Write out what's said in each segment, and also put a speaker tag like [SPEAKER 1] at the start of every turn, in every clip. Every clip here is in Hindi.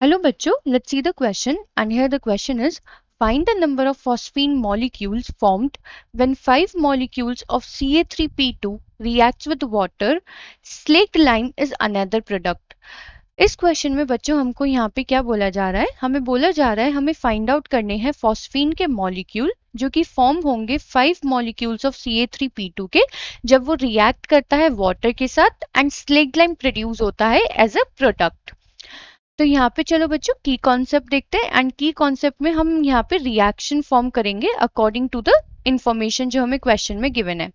[SPEAKER 1] Hello बच्चों, let's see the question, and here the question is find the number of phosphine molecules formed when 5 molecules of Ca3P2 reacts with water. Slaked lime is another product. इस क्वेश्चन में बच्चों हमको यहाँ पे क्या बोला जा रहा है, हमें बोला जा रहा है हमें फाइंड आउट करने हैं फॉस्फीन के मॉलिक्यूल जो कि फॉर्म होंगे 5 मॉलिक्यूल्स ऑफ Ca3P2 के जब वो रिएक्ट करता है वाटर के साथ एंड स्लेक्ड लाइम प्रोड्यूस होता है एज अ प्रोडक्ट। तो यहाँ पे चलो बच्चों की कॉन्सेप्ट देखते हैं एंड की कॉन्सेप्ट में हम यहाँ पे रिएक्शन फॉर्म करेंगे अकॉर्डिंग टू द इंफॉर्मेशन जो हमें क्वेश्चन में गिवन है।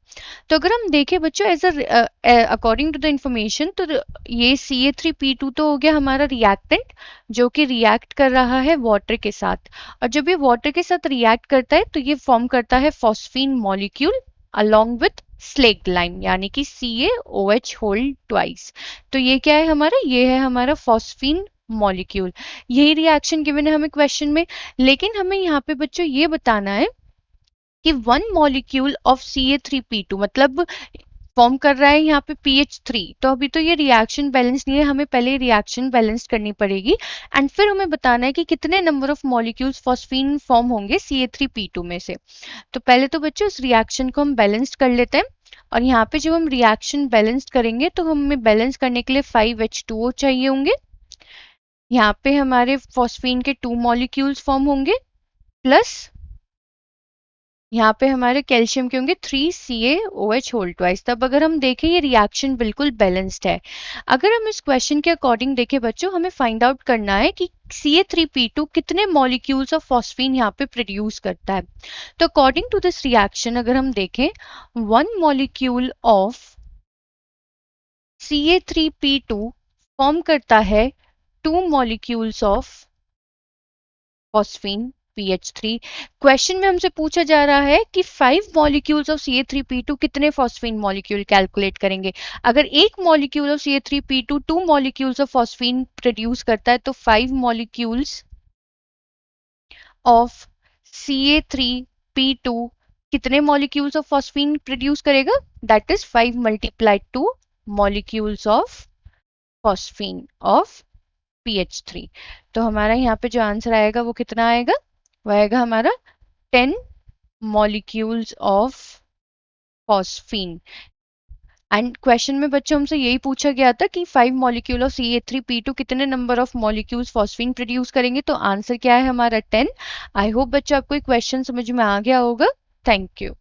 [SPEAKER 1] तो अगर हम देखें बच्चों age according to the information तो ये Ca3P2 तो हो गया हमारा रिएक्टेंट जो कि रिएक्ट कर रहा है वाटर के साथ, और जब ये वाटर के साथ रिएक्ट करता है तो ये फॉर्म करता है phosphine molecule along with slaked lime यानी कि CaOH होल ट्वाइस। तो ये क्या है हमारा, ये है हमारा फॉस्फीन मॉलिक्यूल। यही रिएक्शन गिवन है हमें क्वेश्चन में, लेकिन हमें यहाँ पे बच्चों ये बताना है कि 1 मॉलिक्यूल ऑफ Ca3P2 मतलब फॉर्म कर रहा है यहाँ पे PH3। तो अभी तो ये रिएक्शन बैलेंस नहीं है, हमें पहले रिएक्शन बैलेंस करनी पड़ेगी एंड फिर हमें बताना है कि कितने number of molecules phosphine form होंगे Ca3P2 में से। तो पहले तो बच्चों इस रिएक्शन को हम बैलेंस कर लेते हैं, और यहाँ पे जब हम रिएक्शन बैलेंस करेंगे तो हमें बैलेंस करने के लिए 5H2O चाहिए होंगे। यहाँ पे हमारे फॉस्फीन के 2 मॉलिक्यूल्स फॉर्म होंगे प्लस यहाँ पे हमारे कैल्शियम के होंगे 3CaOH होल ट्वाइस। तब अगर हम देखें ये रिएक्शन बिल्कुल बैलेंस्ड है। अगर हम इस क्वेश्चन के अकॉर्डिंग देखें बच्चों, हमें फाइंड आउट करना है कि Ca3P2 कितने मॉलिक्यूल्स ऑफ फॉस्फीन यहाँ पे प्रोड्यूस करता है। तो अकॉर्डिंग टू दिस रिएक्शन अगर हम देखें 1 मॉलिक्यूल ऑफ Ca3P2 फॉर्म करता है 2 molecules of phosphine PH3। Question में हमसे पूछा जा रहा है कि 5 molecules of Ca3P2 कितने phosphine molecule कैलकुलेट करेंगे। अगर एक molecule of Ca3P2 2 molecules of phosphine produce करता है तो 5 molecules of Ca3P2 कितने molecules of phosphine प्रोड्यूस करेगा, that is 5 multiplied 2 molecules of phosphine of PH3। तो हमारा यहाँ पे जो आंसर आएगा वो कितना आएगा, वो आएगा हमारा 10 molecules of phosphine. And question में बच्चों हमसे यही पूछा गया था कि 5 मॉलिक्यूल ऑफ Ca3P2 कितने number of molecules phosphine produce करेंगे। तो आंसर क्या है हमारा 10। आई होप बच्चों आपको क्वेश्चन समझ में आ गया होगा। Thank you.